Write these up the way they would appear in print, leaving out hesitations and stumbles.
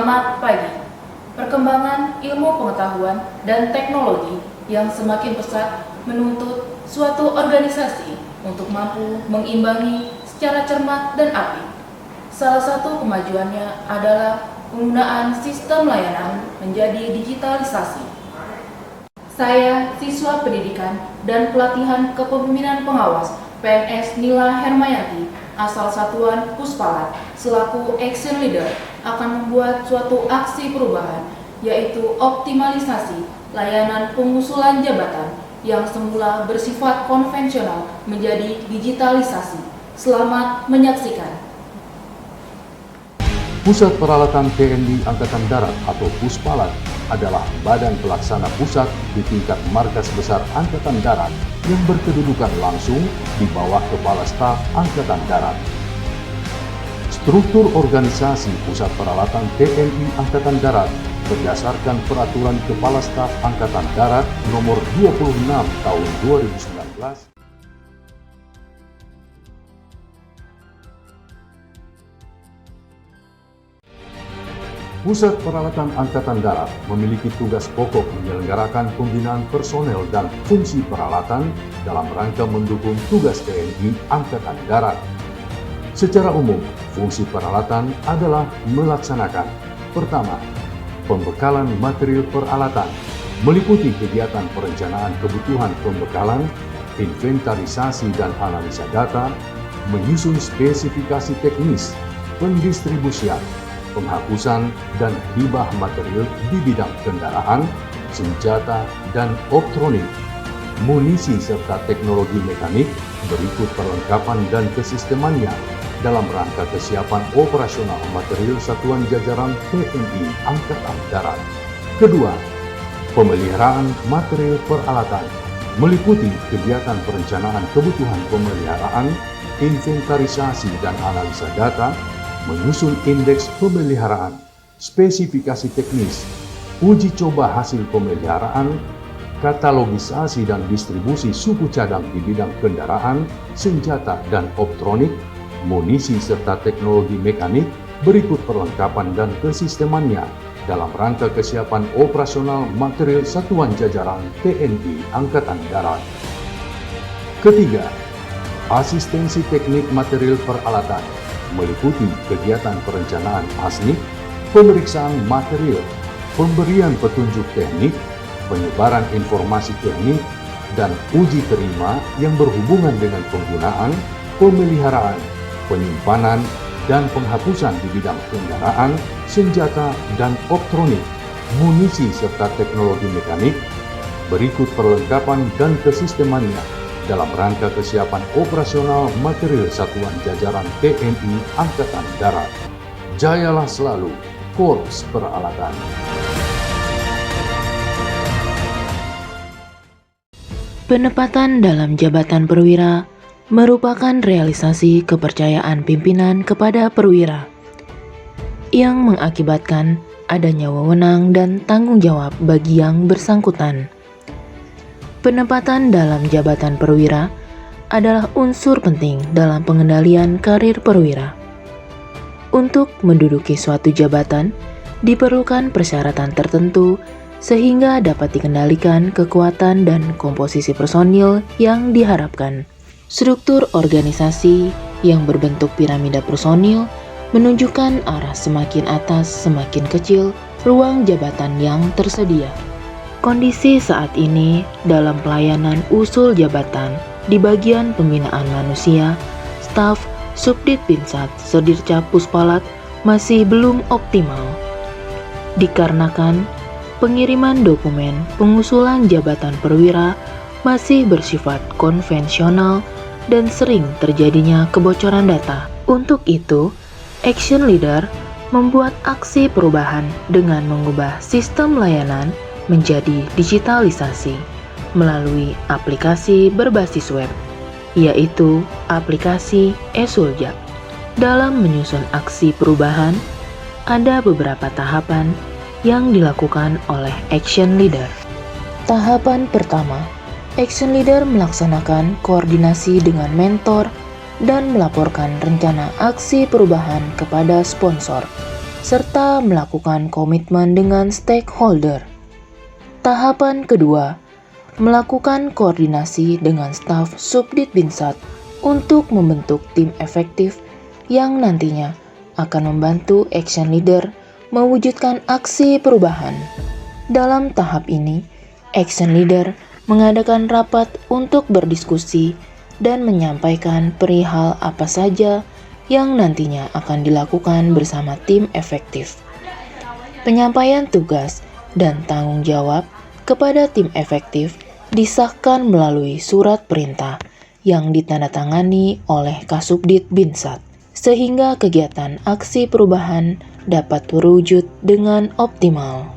Selamat pagi. Perkembangan ilmu pengetahuan dan teknologi yang semakin pesat menuntut suatu organisasi untuk mampu mengimbangi secara cermat dan apik. Salah satu kemajuannya adalah penggunaan sistem layanan menjadi digitalisasi. Saya, siswa pendidikan dan pelatihan kepemimpinan pengawas PNS Nila Hermayanti, asal Satuan Puspalat, selaku Action Leader, akan membuat suatu aksi perubahan, yaitu optimalisasi layanan pengusulan jabatan yang semula bersifat konvensional menjadi digitalisasi. Selamat menyaksikan. Pusat Peralatan TNI Angkatan Darat atau Puspalat adalah badan pelaksana pusat di tingkat markas besar Angkatan Darat yang berkedudukan langsung di bawah Kepala Staf Angkatan Darat. Struktur organisasi Pusat Peralatan TNI Angkatan Darat berdasarkan Peraturan Kepala Staf Angkatan Darat Nomor 26 Tahun 2019. Pusat Peralatan Angkatan Darat memiliki tugas pokok menyelenggarakan pembinaan personel dan fungsi peralatan dalam rangka mendukung tugas TNI Angkatan Darat. Secara umum, fungsi peralatan adalah melaksanakan: pertama, pembekalan material peralatan, meliputi kegiatan perencanaan kebutuhan pembekalan, inventarisasi dan analisa data, menyusun spesifikasi teknis, pendistribusian, penghapusan dan hibah material di bidang kendaraan, senjata dan optronik, munisi serta teknologi mekanik berikut perlengkapan dan kesistemannya dalam rangka kesiapan operasional material satuan jajaran TNI Angkatan Darat. Kedua, pemeliharaan material peralatan meliputi kegiatan perencanaan kebutuhan pemeliharaan, inventarisasi dan analisa data, menyusun indeks pemeliharaan, spesifikasi teknis, uji coba hasil pemeliharaan, katalogisasi dan distribusi suku cadang di bidang kendaraan, senjata dan optronik, munisi serta teknologi mekanik berikut perlengkapan dan kesistemannya dalam rangka kesiapan operasional material satuan jajaran TNI Angkatan Darat. Ketiga, asistensi teknik material peralatan meliputi kegiatan perencanaan asnik, pemeriksaan material, pemberian petunjuk teknik, penyebaran informasi teknik, dan uji terima yang berhubungan dengan penggunaan, pemeliharaan, penyimpanan, dan penghapusan di bidang kendaraan, senjata, dan optronik, munisi serta teknologi mekanik, berikut perlengkapan dan kesistemannya dalam rangka kesiapan operasional material satuan jajaran TNI Angkatan Darat. Jayalah selalu, Korps Peralatan. Penempatan dalam jabatan perwira merupakan realisasi kepercayaan pimpinan kepada perwira yang mengakibatkan adanya wewenang dan tanggung jawab bagi yang bersangkutan. Penempatan dalam jabatan perwira adalah unsur penting dalam pengendalian karir perwira. Untuk menduduki suatu jabatan, diperlukan persyaratan tertentu sehingga dapat dikendalikan kekuatan dan komposisi personil yang diharapkan. Struktur organisasi yang berbentuk piramida personil menunjukkan arah semakin atas semakin kecil ruang jabatan yang tersedia. Kondisi saat ini dalam pelayanan usul jabatan di bagian pembinaan manusia, staf Subdit Binsat Sedircap Puspalat masih belum optimal. Dikarenakan pengiriman dokumen pengusulan jabatan perwira masih bersifat konvensional dan sering terjadinya kebocoran data. Untuk itu, Action Leader membuat aksi perubahan dengan mengubah sistem layanan menjadi digitalisasi melalui aplikasi berbasis web, yaitu aplikasi e-Suljap. Dalam menyusun aksi perubahan, ada beberapa tahapan yang dilakukan oleh Action Leader. Tahapan pertama, Action Leader melaksanakan koordinasi dengan mentor dan melaporkan rencana aksi perubahan kepada sponsor. serta melakukan komitmen dengan stakeholder. Tahapan kedua, melakukan koordinasi dengan staf Subdit Binsat untuk membentuk tim efektif yang nantinya akan membantu action leader mewujudkan aksi perubahan. Dalam tahap ini, action leader mengadakan rapat untuk berdiskusi dan menyampaikan perihal apa saja yang nantinya akan dilakukan bersama tim efektif. Penyampaian tugas dan tanggung jawab kepada tim efektif disahkan melalui surat perintah yang ditandatangani oleh Kasubdit Binsat, sehingga kegiatan aksi perubahan dapat terwujud dengan optimal.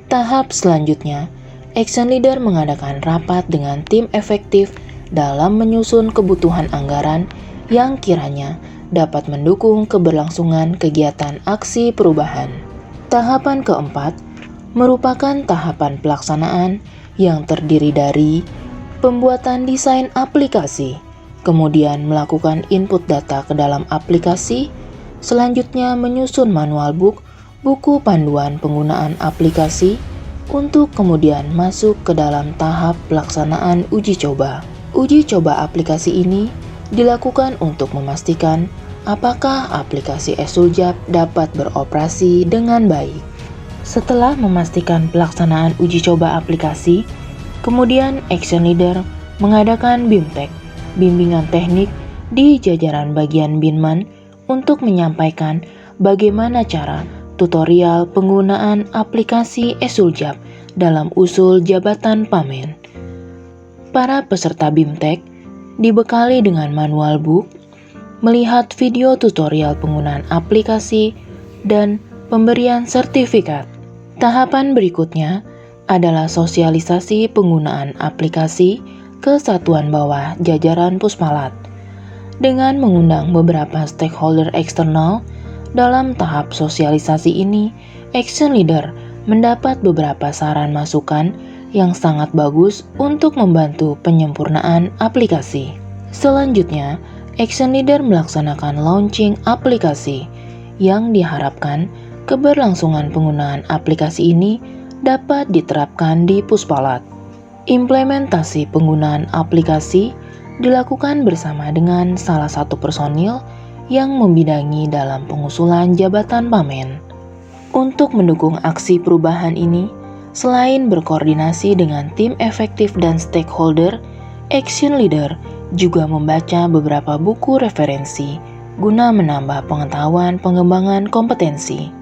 Tahap selanjutnya, action leader mengadakan rapat dengan tim efektif dalam menyusun kebutuhan anggaran yang kiranya dapat mendukung keberlangsungan kegiatan aksi perubahan. Tahapan keempat merupakan tahapan pelaksanaan yang terdiri dari pembuatan desain aplikasi, kemudian melakukan input data ke dalam aplikasi, selanjutnya menyusun manual buku panduan penggunaan aplikasi, untuk kemudian masuk ke dalam tahap pelaksanaan uji coba. Uji coba aplikasi ini dilakukan untuk memastikan apakah aplikasi Esuljab dapat beroperasi dengan baik. Setelah memastikan pelaksanaan uji coba aplikasi, kemudian action leader mengadakan BIMTEK, bimbingan teknik di jajaran bagian Binman untuk menyampaikan bagaimana cara tutorial penggunaan aplikasi Esuljab dalam usul jabatan Pamen. Para peserta BIMTEK dibekali dengan manual book, melihat video tutorial penggunaan aplikasi, dan pemberian sertifikat. Tahapan berikutnya adalah sosialisasi penggunaan aplikasi ke satuan bawah jajaran Puspalat dengan mengundang beberapa stakeholder eksternal. Dalam tahap sosialisasi ini, action leader mendapat beberapa saran masukan yang sangat bagus untuk membantu penyempurnaan aplikasi. Selanjutnya, action leader melaksanakan launching aplikasi yang diharapkan keberlangsungan penggunaan aplikasi ini dapat diterapkan di Puspalat. Implementasi penggunaan aplikasi dilakukan bersama dengan salah satu personil yang membidangi dalam pengusulan jabatan Pamen. Untuk mendukung aksi perubahan ini, selain berkoordinasi dengan tim efektif dan stakeholder, action leader juga membaca beberapa buku referensi guna menambah pengetahuan pengembangan kompetensi.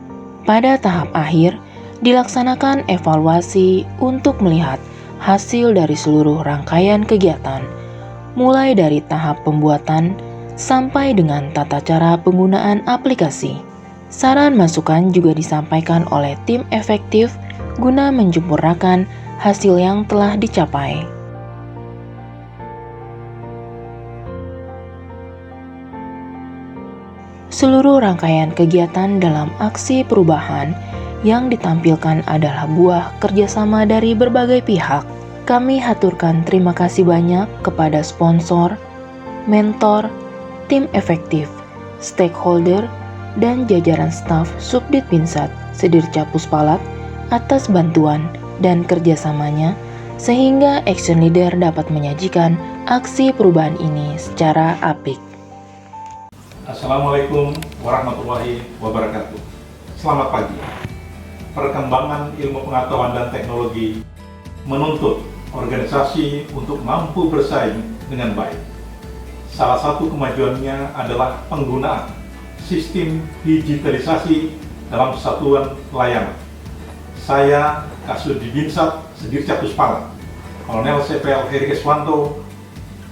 Pada tahap akhir, dilaksanakan evaluasi untuk melihat hasil dari seluruh rangkaian kegiatan, mulai dari tahap pembuatan sampai dengan tata cara penggunaan aplikasi. Saran masukan juga disampaikan oleh tim efektif guna menyempurnakan hasil yang telah dicapai. Seluruh rangkaian kegiatan dalam aksi perubahan yang ditampilkan adalah buah kerjasama dari berbagai pihak. Kami haturkan terima kasih banyak kepada sponsor, mentor, tim efektif, stakeholder, dan jajaran staf Subdit Binsat Sedirca Puspalat atas bantuan dan kerjasamanya sehingga action leader dapat menyajikan aksi perubahan ini secara apik. Assalamualaikum warahmatullahi wabarakatuh. Selamat pagi. Perkembangan ilmu pengetahuan dan teknologi menuntut organisasi untuk mampu bersaing dengan baik. Salah satu kemajuannya adalah penggunaan sistem digitalisasi dalam satuan pelayanan. Saya, Kasubdit Binsat Sedirca Puspalat, Kolonel CPL Heri Keswanto,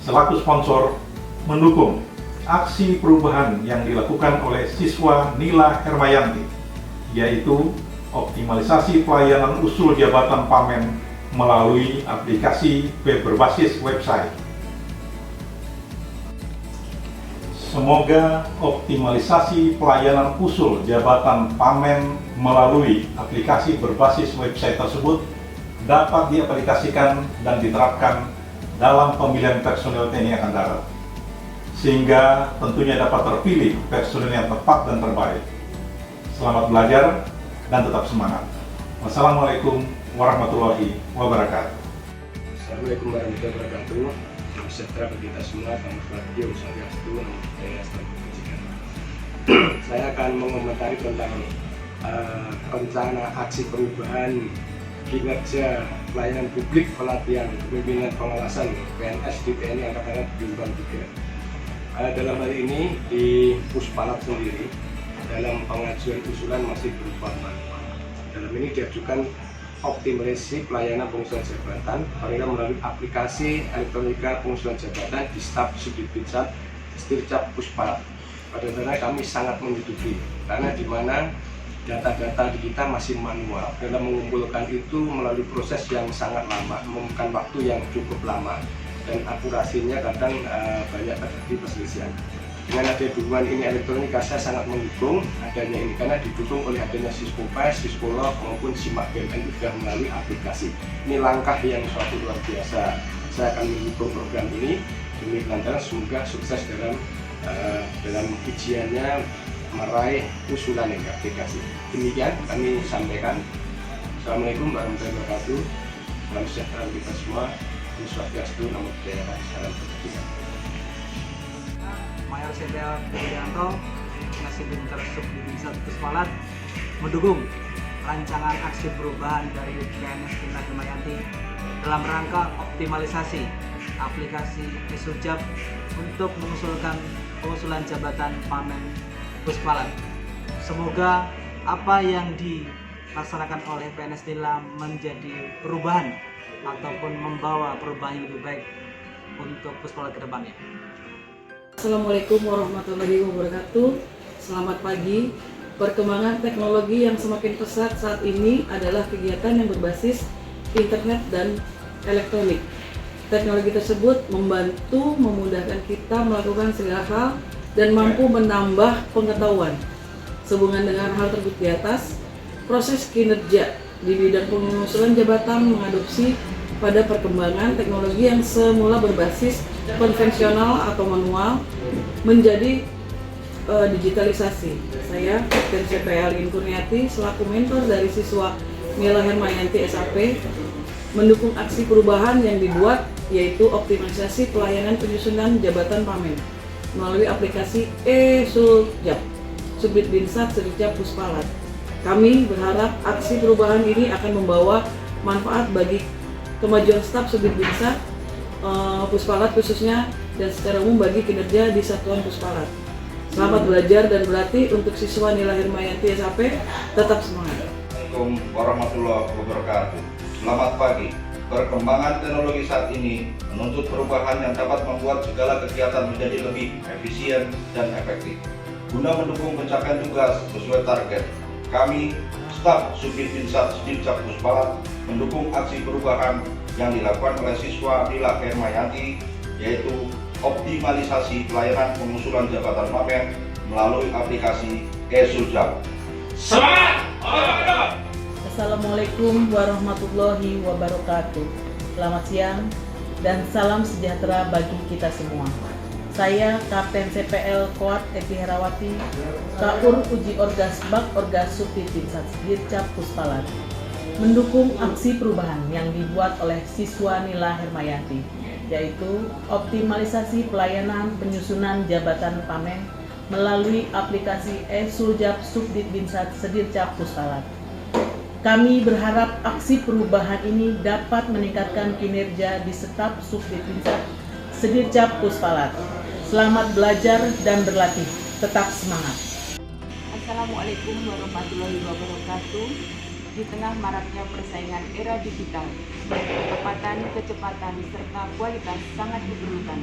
selaku sponsor mendukung aksi perubahan yang dilakukan oleh siswa Nila Hermayanti, yaitu optimalisasi pelayanan usul jabatan Pamen melalui aplikasi web berbasis website. Semoga optimalisasi pelayanan usul jabatan Pamen melalui aplikasi berbasis website tersebut dapat diaplikasikan dan diterapkan dalam pemilihan personil TNI Angkatan Darat, sehingga tentunya dapat terpilih personil yang tepat dan terbaik. Selamat belajar dan tetap semangat. Wassalamualaikum warahmatullahi wabarakatuh. Assalamualaikum warahmatullahi wabarakatuh. Salam sejahtera bagi kita semua. Selamat pagi, Om Swastiastu, Namo Buddhaya, Salam Kebajikan. Saya akan mengomentari tentang rencana aksi perubahan kinerja pelayanan publik pelatihan kepemimpinan pengawasan PNS di TNI Angkatan Darat Gelombang 3. Dalam hal ini di Puspalat sendiri dalam pengajuan usulan masih berupa manual. Dalam ini diajukan optimalisasi pelayanan pengusulan jabatan melalui aplikasi elektronika pengusulan jabatan di staf Subdit Binsat Sdircap Puspalat. Pada dasarnya kami sangat menyetujui karena di mana data-data di kita masih manual. Dalam mengumpulkan itu melalui proses yang sangat lama, memakan waktu yang cukup lama dan akurasinya kadang banyak terjadi perselisihan. Dengan adanya dukungan ini elektronika, saya sangat mendukung adanya ini karena didukung oleh adanya Sispopes, Sispolog maupun Simak BNN sudah melalui aplikasi. Ini langkah yang suatu luar biasa. Saya akan mendukung program ini demi kelancaran, semoga sukses dalam ujiannya meraih usulan yang aplikasi. Demikian kami sampaikan. Assalamualaikum warahmatullahi wabarakatuh. Salam sejahtera kita semua. Om Swastiastu, Namo Buddhaya, Salam Kebajikan. Mayor Jenderal Widianto, Kasubdit Subdit Binsat Puspalat, mendukung rancangan aksi perubahan dari PNS Nila Hermayanti dalam rangka optimalisasi aplikasi Esujab untuk mengusulkan pengusulan jabatan Pamen Puspalat. Semoga apa yang dilaksanakan oleh PNS Nila menjadi perubahan ataupun membawa perubahan yang lebih baik untuk Puspalat ke depannya. Assalamualaikum warahmatullahi wabarakatuh. Selamat pagi. Perkembangan teknologi yang semakin pesat saat ini adalah kegiatan yang berbasis internet dan elektronik. Teknologi tersebut membantu memudahkan kita melakukan segala hal dan mampu menambah pengetahuan. Sehubungan dengan hal tersebut di atas, proses kinerja di bidang pengusulan jabatan mengadopsi pada perkembangan teknologi yang semula berbasis konvensional atau manual menjadi digitalisasi. Saya, Kapten CPL Kurniati, selaku mentor dari siswa Nila Hermayanti SAP, mendukung aksi perubahan yang dibuat, yaitu optimalisasi pelayanan penyusunan jabatan Pamen melalui aplikasi Esujab Subdit Binsat Sdircap Puspalat. Kami berharap aksi perubahan ini akan membawa manfaat bagi kemajuan staf Subdit Binsat Puspalat khususnya dan secara umum bagi kinerja di Satuan Puspalat. Selamat belajar dan berlatih untuk siswa Nila Hermayanti SAP, tetap semangat. Assalamualaikum warahmatullahi wabarakatuh. Selamat pagi. Perkembangan teknologi saat ini menuntut perubahan yang dapat membuat segala kegiatan menjadi lebih efisien dan efektif. Guna mendukung pencapaian tugas sesuai target, kami, staf Subdit Binsat Sdircap Puspalat, mendukung aksi perubahan yang dilakukan oleh siswa Nila Hermayanti, yaitu optimalisasi pelayanan pengusulan jabatan Pamen melalui aplikasi Esujab. Semangat! Assalamualaikum warahmatullahi wabarakatuh. Selamat siang dan salam sejahtera bagi kita semua. Saya Kapten CPL Koat Eti Herawati, Kaur Uji Orgas Bak Orgas Subdit Binsat Sdircap Puspalat, mendukung aksi perubahan yang dibuat oleh siswa Nila Hermayanti, yaitu optimalisasi pelayanan penyusunan jabatan Pamen melalui aplikasi Esujab Subdit Binsat Sdircap Puspalat. Kami berharap aksi perubahan ini dapat meningkatkan kinerja di staf Subdit Binsat Sdircap Puspalat. Selamat belajar dan berlatih, tetap semangat. Assalamualaikum warahmatullahi wabarakatuh. Di tengah maraknya persaingan era digital, ketepatan, kecepatan, serta kualitas sangat diperlukan.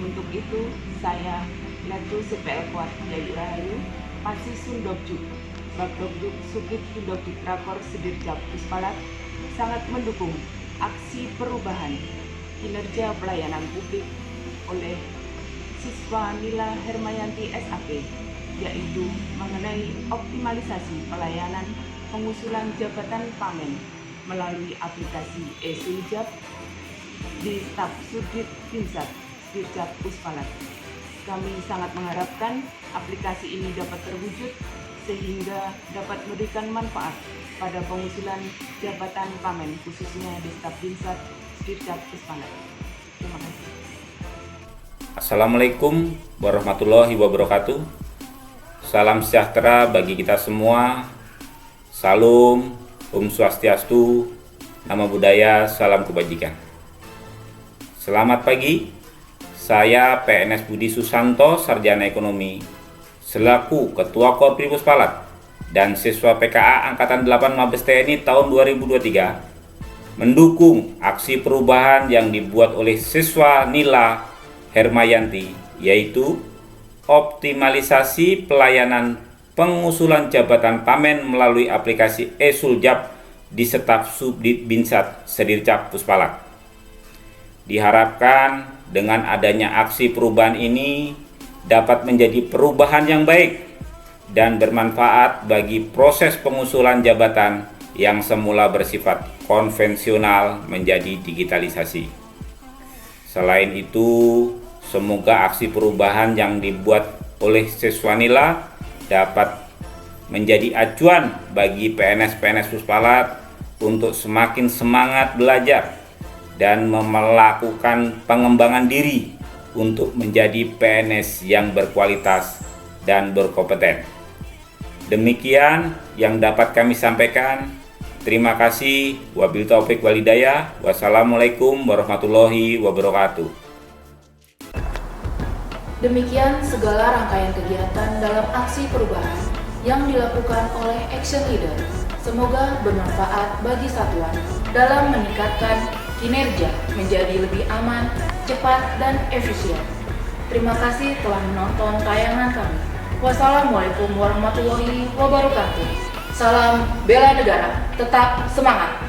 Untuk itu, saya, Letu CPL Koat Yayu Rahayu, Pasi Sundokjuk, Bagdokjuk Subdit Sundokjuk Rakor Sdircap Puspalat, sangat mendukung aksi perubahan kinerja pelayanan publik oleh siswa Nila Hermayanti SAP, yaitu mengenai optimalisasi pelayanan pengusulan jabatan Pamen melalui aplikasi Esujab di staf Subdit Binsat Sdircap Puspalat. Kami sangat mengharapkan aplikasi ini dapat terwujud sehingga dapat memberikan manfaat pada pengusulan jabatan Pamen khususnya di staf Binsat Dircat Puspalat. Terima kasih. Assalamualaikum warahmatullahi wabarakatuh. Salam sejahtera bagi kita semua. Salam, Om Swastiastu, Namo Buddhaya, salam kebajikan. Selamat pagi. Saya PNS Budi Susanto, Sarjana Ekonomi, selaku Ketua Korpri Puspalat dan siswa PKA Angkatan 8 Mabes TNI tahun 2023, mendukung aksi perubahan yang dibuat oleh siswa Nila Hermayanti, yaitu optimalisasi pelayanan pengusulan jabatan Pamen melalui aplikasi e-Suljab di staf Subdit Binsat Sedircap Puspalat. Diharapkan dengan adanya aksi perubahan ini dapat menjadi perubahan yang baik dan bermanfaat bagi proses pengusulan jabatan yang semula bersifat konvensional menjadi digitalisasi. Selain itu, semoga aksi perubahan yang dibuat oleh siswa Nila dapat menjadi acuan bagi PNS-PNS Puspalat untuk semakin semangat belajar dan melakukan pengembangan diri untuk menjadi PNS yang berkualitas dan berkompeten. Demikian yang dapat kami sampaikan. Terima kasih. Wabillahi taufik wal hidayah. Wassalamualaikum warahmatullahi wabarakatuh. Demikian segala rangkaian kegiatan dalam aksi perubahan yang dilakukan oleh Action Leader. Semoga bermanfaat bagi satuan dalam meningkatkan kinerja menjadi lebih aman, cepat, dan efisien. Terima kasih telah menonton tayangan kami. Wassalamualaikum warahmatullahi wabarakatuh. Salam bela negara, tetap semangat!